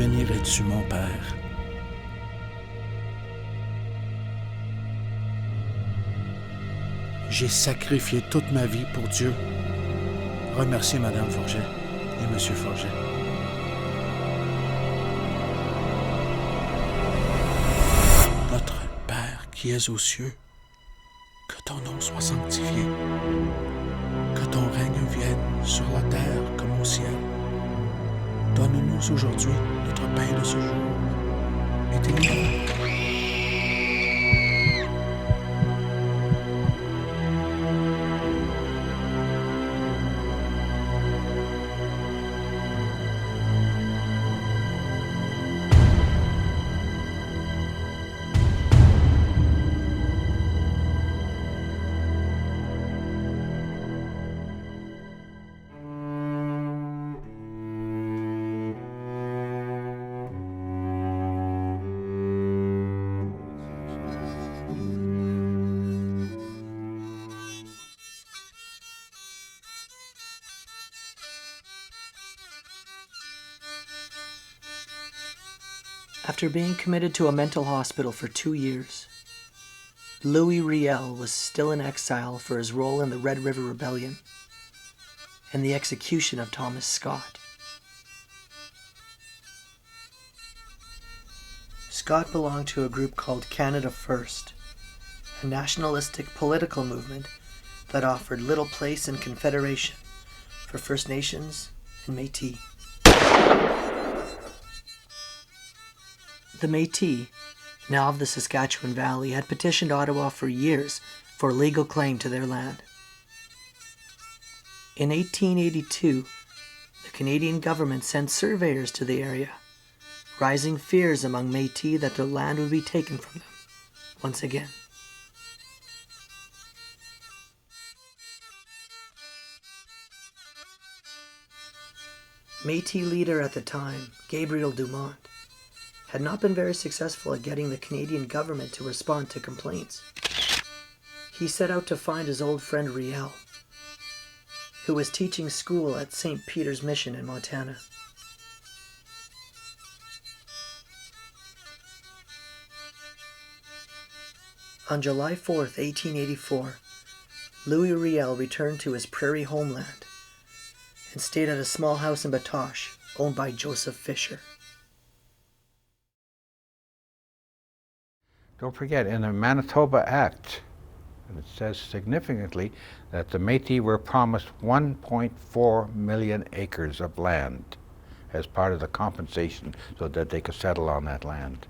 bénirais-tu, mon Père? J'ai sacrifié toute ma vie pour Dieu. Remerciez Madame Forget et Monsieur Forget. Notre Père qui es aux cieux, que ton nom soit sanctifié, que ton règne vienne sur la terre comme au ciel. Donne-nous aujourd'hui notre pain de ce jour. Et délivre-nous. After being committed to a mental hospital for 2 years, Louis Riel was still in exile for his role in the Red River Rebellion and the execution of Thomas Scott. Scott belonged to a group called Canada First, a nationalistic political movement that offered little place in Confederation for First Nations and Métis. The Métis, now of the Saskatchewan Valley, had petitioned Ottawa for years for legal claim to their land. In 1882, the Canadian government sent surveyors to the area, rising fears among Métis that their land would be taken from them once again. Métis leader at the time, Gabriel Dumont, had not been very successful at getting the Canadian government to respond to complaints. He set out to find his old friend Riel, who was teaching school at St. Peter's Mission in Montana. On July 4th, 1884, Louis Riel returned to his prairie homeland and stayed at a small house in Batoche owned by Joseph Fisher. Don't forget, in the Manitoba Act, it says significantly that the Métis were promised 1.4 million acres of land as part of the compensation so that they could settle on that land.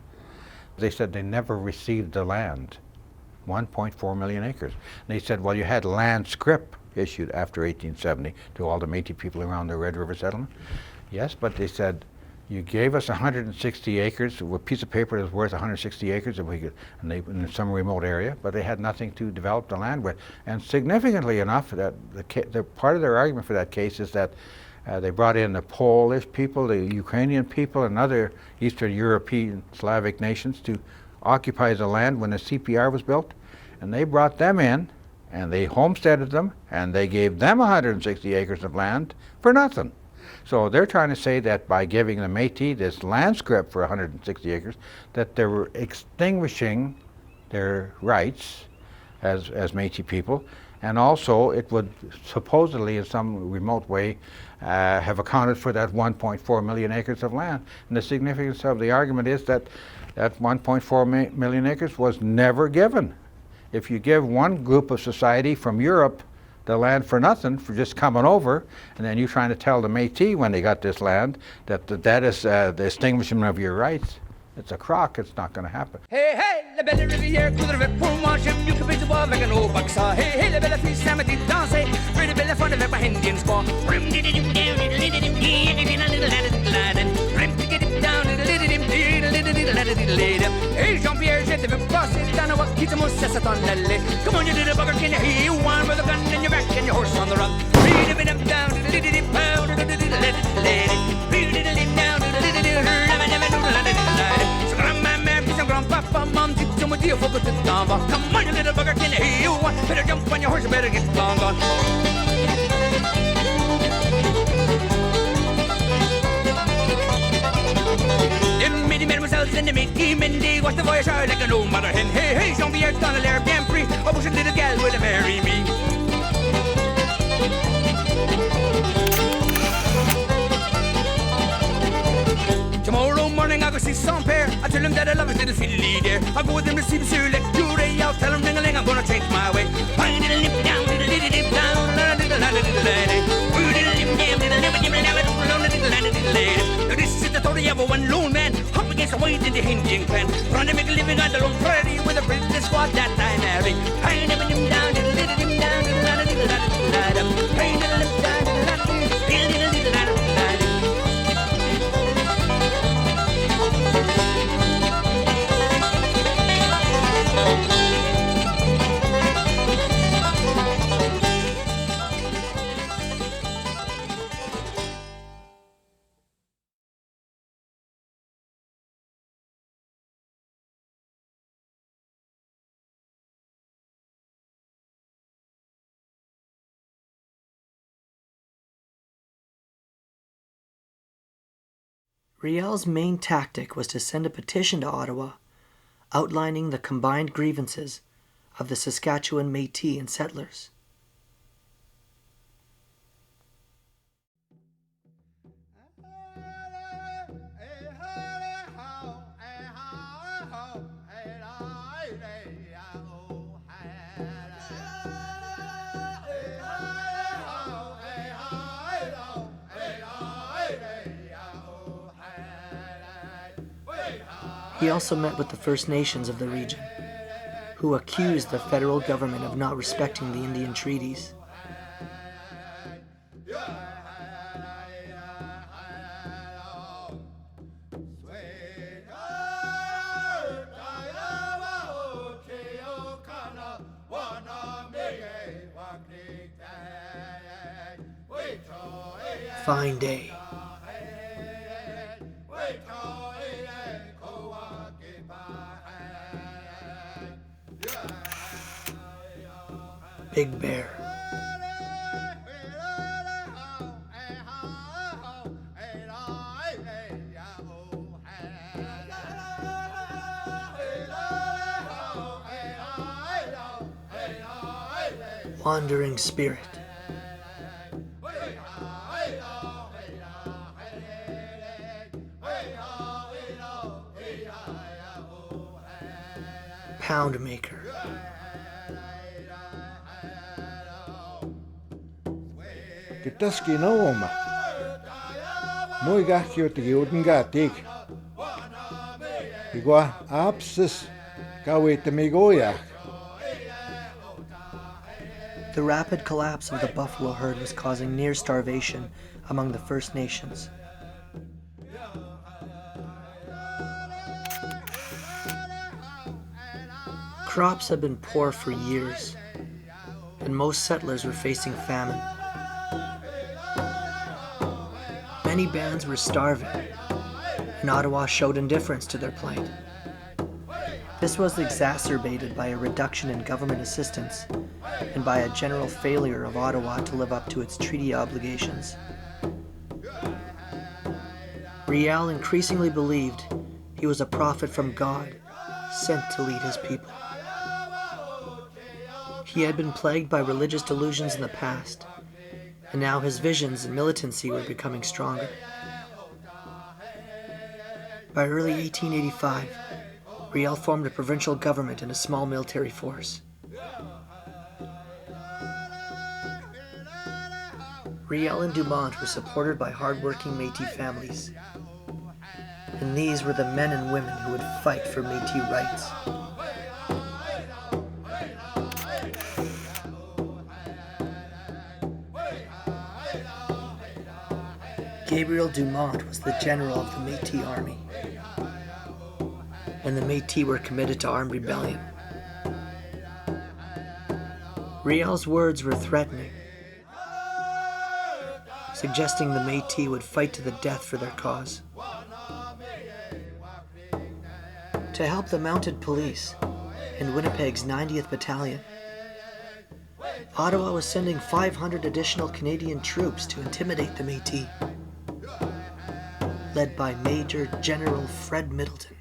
They said they never received the land, 1.4 million acres. And they said, well, you had land scrip issued after 1870 to all the Métis people around the Red River settlement. Yes, but they said, you gave us 160 acres, a piece of paper that was worth 160 acres if we could, and they, in some remote area, but they had nothing to develop the land with. And significantly enough, that the part of their argument for that case is that they brought in the Polish people, the Ukrainian people, and other Eastern European Slavic nations to occupy the land when the CPR was built. And they brought them in, and they homesteaded them, and they gave them 160 acres of land for nothing. So they're trying to say that by giving the Métis this land scrip for 160 acres, that they were extinguishing their rights as Métis people, and also it would supposedly in some remote way have accounted for that 1.4 million acres of land. And the significance of the argument is that that 1.4 million acres was never given. if you give one group of society from Europe the land for nothing, for just coming over, and then you trying to tell the Métis when they got this land that that is the extinguishment of your rights, it's a crock, it's not going to happen. Hey, hey, la belle rivière coudre pour moi, j'aime mieux que de boire avec un eau baxa. Hey, hey, la belle fille, ça me dit danser, plus de belle fun avec ma Indian squaw. Hey, Jean-Pierre, je t'ai vu passer dans la voie qui te mousse, ça t'en allait. Come on, you little bugger, can you hear you one with a gun in your back and your horse on the run? Read it up down, Grandpapa, mom, tu me dis, faut que tu t'en vas. Come on, you little bugger, can you hear you one? Better jump on your horse, better get gone, gone. Midi mesdemoiselles and the Mickey Mindy, watch the voyageur like an old mother hen. Hey, hey, Jean-Pierre, dans l'air bien pris, oh, bush a little gal will marry me. Tomorrow morning I'll go see son père. I tell him that I love his little filly there. I'll go with him to see Monsieur Le Curé. I'll tell him ding-a-ling, I'm gonna change my way. Find it a lip down, diddle-dip down, now this is the story of a one lone man up against a white in the Indian clan, trying to make a living on the lone prairie with a British squad that I married. I never him down, diddle-dip down, Riel's main tactic was to send a petition to Ottawa outlining the combined grievances of the Saskatchewan Métis and settlers. He also met with the First Nations of the region, who accused the federal government of not respecting the Indian treaties. Fine day. Big Bear. Wandering Spirit. Pound Maker. Kitaski naoma. Moi kahkiotegi udengaatig. Igua apsis kawitamigoya. The rapid collapse of the buffalo herd was causing near starvation among the First Nations. Crops had been poor for years, and most settlers were facing famine. Many bands were starving, and Ottawa showed indifference to their plight. This was exacerbated by a reduction in government assistance and by a general failure of Ottawa to live up to its treaty obligations. Riel increasingly believed he was a prophet from God, sent to lead his people. He had been plagued by religious delusions in the past, and now his visions and militancy were becoming stronger. By early 1885, Riel formed a provincial government and a small military force. Riel and Dumont were supported by hard-working Métis families, and these were the men and women who would fight for Métis rights. Gabriel Dumont was the general of the Métis army when the Métis were committed to armed rebellion. Riel's words were threatening, suggesting the Métis would fight to the death for their cause. To help the mounted police and Winnipeg's 90th Battalion, Ottawa was sending 500 additional Canadian troops to intimidate the Métis, led by Major General Fred Middleton.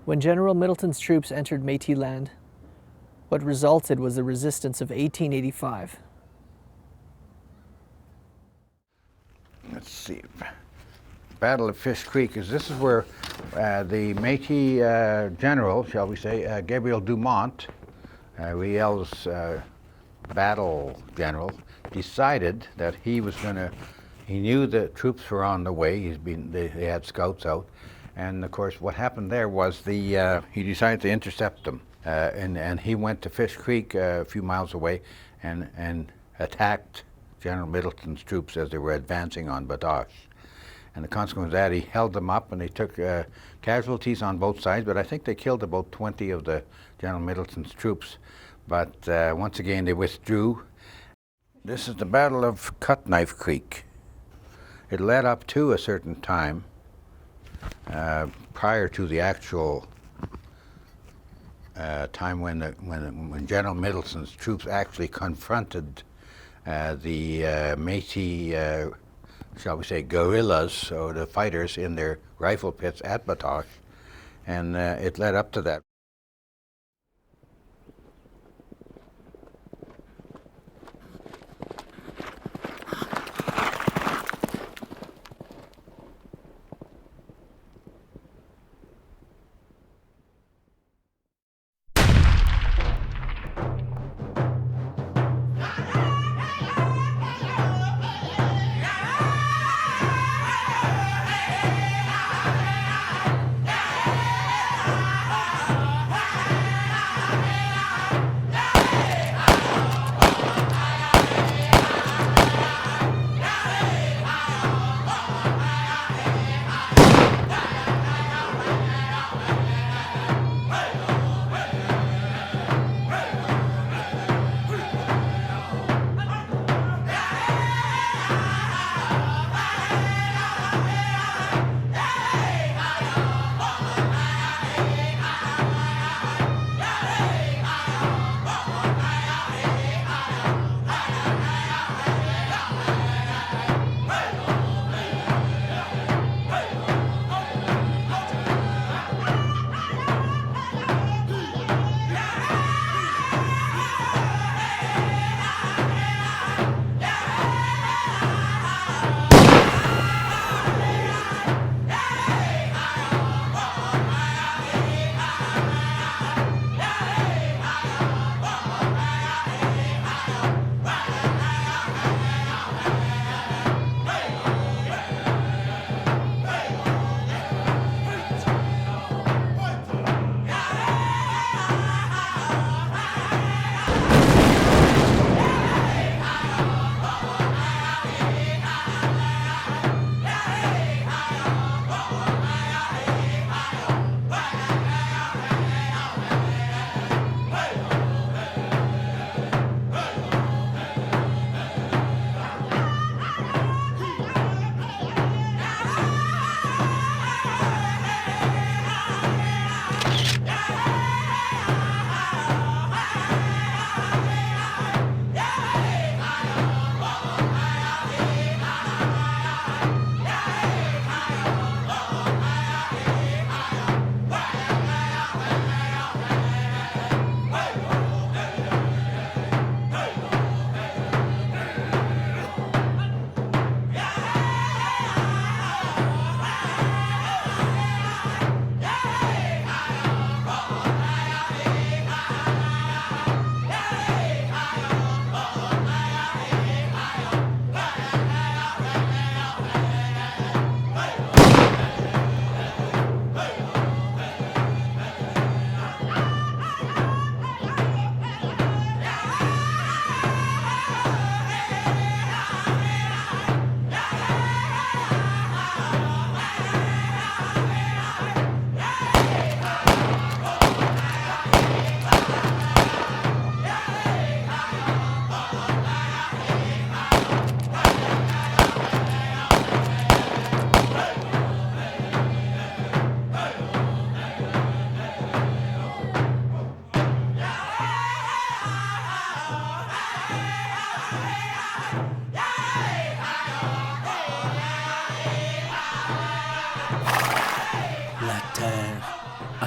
When General Middleton's troops entered Métis land, what resulted was the resistance of 1885. Let's see. Battle of Fish Creek this is where the Métis general, shall we say, Gabriel Dumont, Riel's battle general, decided that he was going to. He knew the troops were on the way. They had scouts out. And of course, what happened there was he decided to intercept them, and he went to Fish Creek a few miles away, and attacked General Middleton's troops as they were advancing on Batoche. And the consequence of that, he held them up, and they took casualties on both sides. But I think they killed about 20 of the General Middleton's troops. But once again, they withdrew. This is the Battle of Cutknife Creek. It led up to a certain time. Prior to the actual time when General Middleton's troops actually confronted the Métis, shall we say, guerrillas, or the fighters in their rifle pits at Batoche, and it led up to that.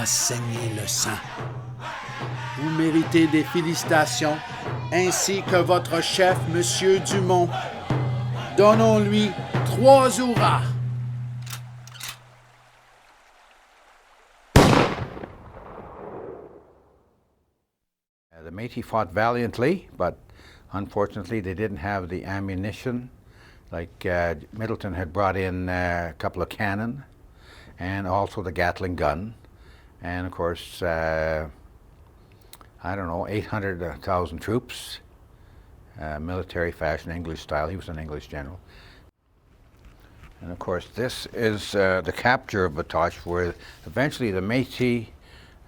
a saigné le sang. Vous méritez des félicitations, ainsi que votre chef, Monsieur Dumont. Donnons-lui 3 hurrahs. The Métis fought valiantly, but unfortunately they didn't have the ammunition. Like Middleton had brought in a couple of cannon and also the Gatling gun. And of course, I don't know, 800,000 troops, military fashion, English style. He was an English general. And of course, this is the capture of Batoche, where eventually the Métis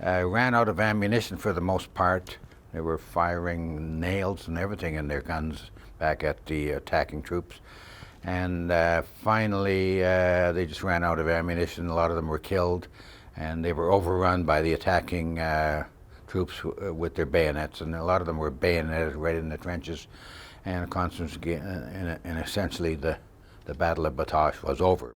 ran out of ammunition for the most part. They were firing nails and everything in their guns back at the attacking troops. And finally, they just ran out of ammunition. A lot of them were killed, and they were overrun by the attacking troops with their bayonets. And a lot of them were bayoneted right in the trenches. And essentially, the Battle of Batoche was over.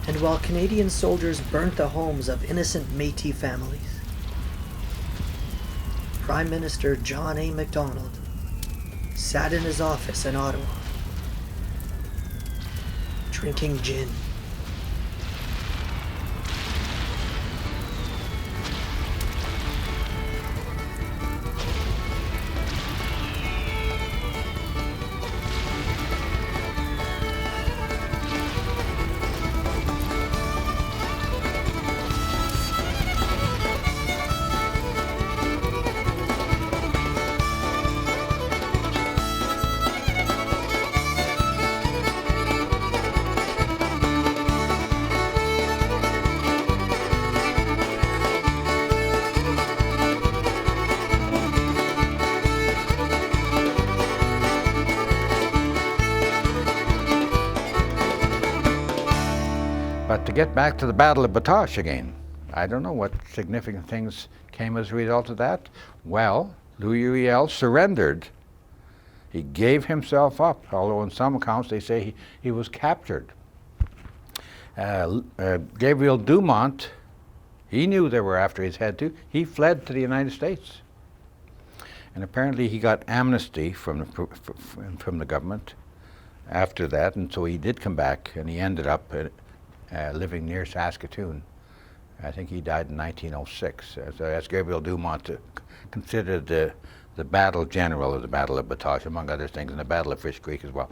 And while Canadian soldiers burnt the homes of innocent Métis families, Prime Minister John A. Macdonald sat in his office in Ottawa, drinking gin. But to get back to the Battle of Batoche again, I don't know what significant things came as a result of that. Well, Louis Riel surrendered. He gave himself up, although in some accounts they say he was captured. Gabriel Dumont, he knew they were after his head too. He fled to the United States. And apparently he got amnesty from the government after that, and so he did come back, and he ended up living near Saskatoon. I think he died in 1906. So that's Gabriel Dumont, considered the battle general of the Battle of Batoche, among other things, and the Battle of Fish Creek as well.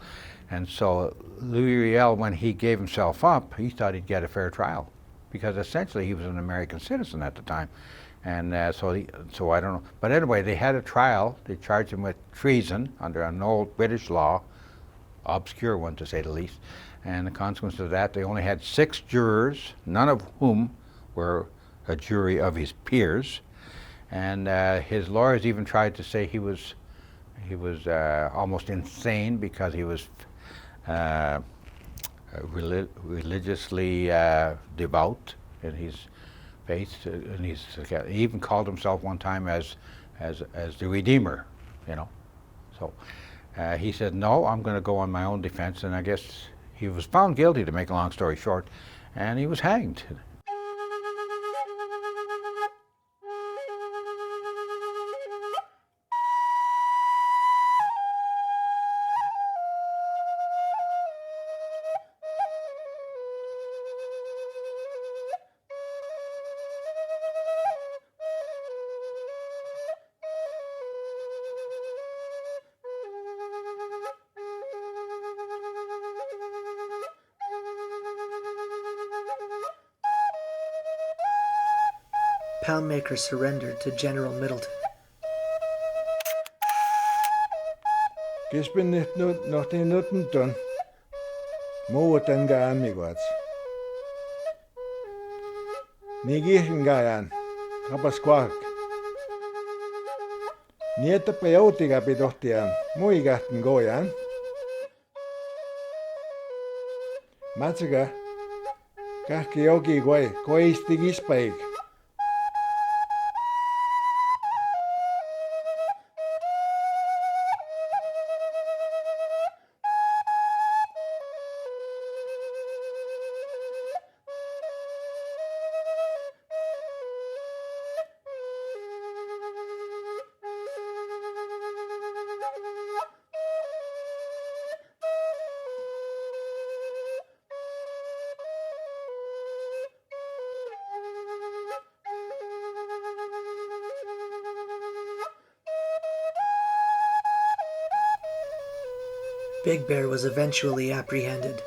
And so Louis Riel, when he gave himself up, he thought he'd get a fair trial, because essentially he was an American citizen at the time. And so I don't know. But anyway, they had a trial. They charged him with treason under an old British law, obscure one to say the least. And the consequence of that, they only had 6 jurors, none of whom were a jury of his peers. And his lawyers even tried to say he was almost insane because he was religiously devout in his faith, and he even called himself one time as the Redeemer, you know. So he said, no, I'm going to go on my own defense, and I guess he was found guilty, to make a long story short, and he was hanged. Poundmaker surrendered to General Middleton. Gispen not in nothing done. Mo den gaan mig godt. Nigihin gaan. Rapasquark. Nieta peotiga bidohtian. Muigatten gojan. Matsaga. Kahki jogi koi istigispaik. Big Bear was eventually apprehended.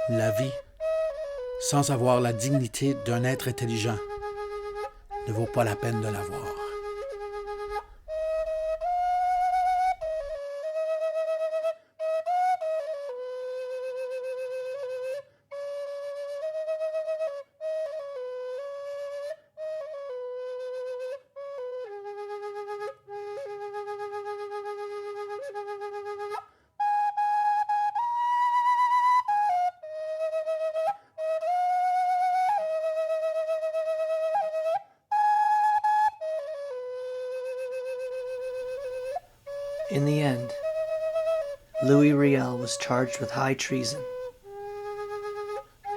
La vie, sans avoir la dignité d'un être intelligent, ne vaut pas la peine de l'avoir. In the end, Louis Riel was charged with high treason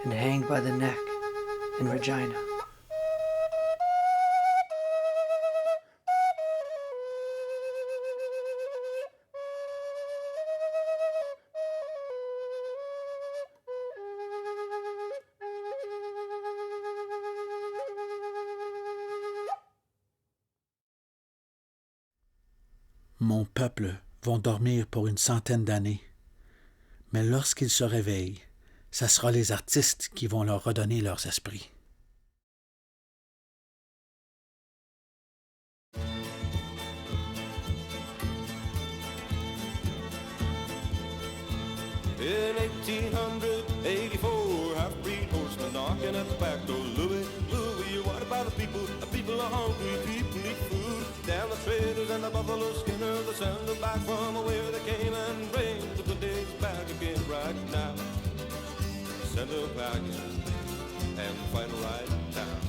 and hanged by the neck in Regina. Mon peuple vont dormir pour une centaine d'années, mais lorsqu'ils se réveillent, ça sera les artistes qui vont leur redonner leurs esprits. In 1884, half-breed horsemen knocking at the back door. Louis, Louis, you're wanted by the people are hungry, people need food. Down the traders and the buffalo skinners, they send them back from where they came and bring the good days back again right now. Send them back and find a right town.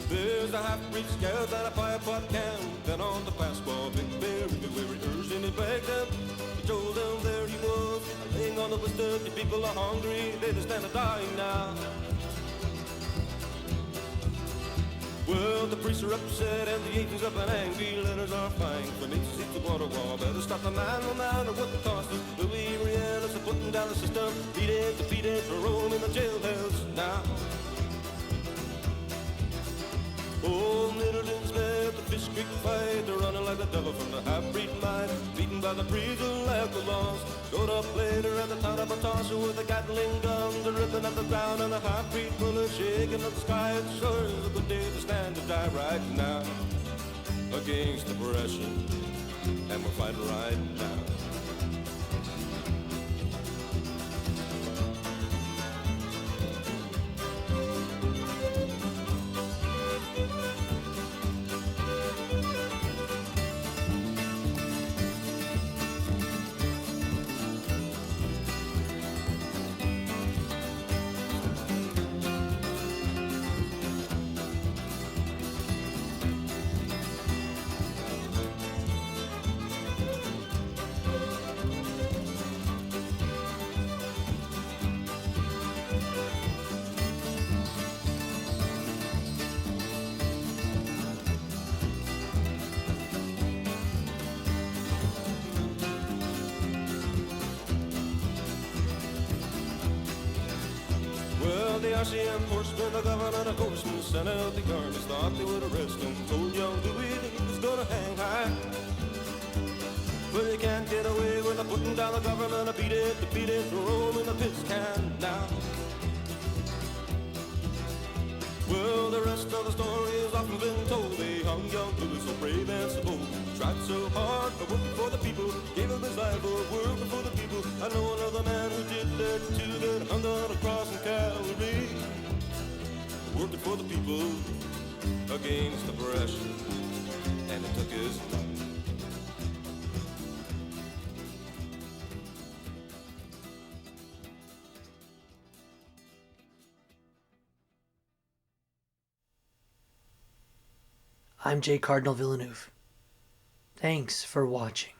There's a half-breed scout and a five-pot camp, then on the Pasqua, Big Bear, everywhere he urged in his back up. He told them there he was, laying on the wisdom, the people are hungry, they just stand a dying now. Well, the priests are upset and the agents up and angry. Letters are flying from each seat to water wall. Better stop the man no matter what the cost is. Louis Riel is putting down the system. Defeated, for Rome in the jailhouse now. Old Middleton's met the Fish Creek fight. They're running like the devil from the half-breed mine. Beaten by the breeds of outlaws. Showed up later at the town of Batasha with the Gatling guns. They're ripping up the ground and the half-breed bullets shaking up the sky. It sure is a good day to stand to die right now. Against oppression and we're fighting right now. Well, the RCM horsemen, the governor, the coachman sent out the armies, thought they would arrest him. Told young Dewey that he was gonna hang high. Well, you can't get away with putting down the government. I beat it, throw 'em in the piss can now. Well, the rest of the story has often been told. They hung young Dewey so brave and so bold. Tried so hard for working for the people, gave him his life for working for the people. I know another man who did that too, that hung on a cross in Calvary, working for the people against oppression, and it took his life. I'm J. Cardinal Villeneuve. Thanks for watching.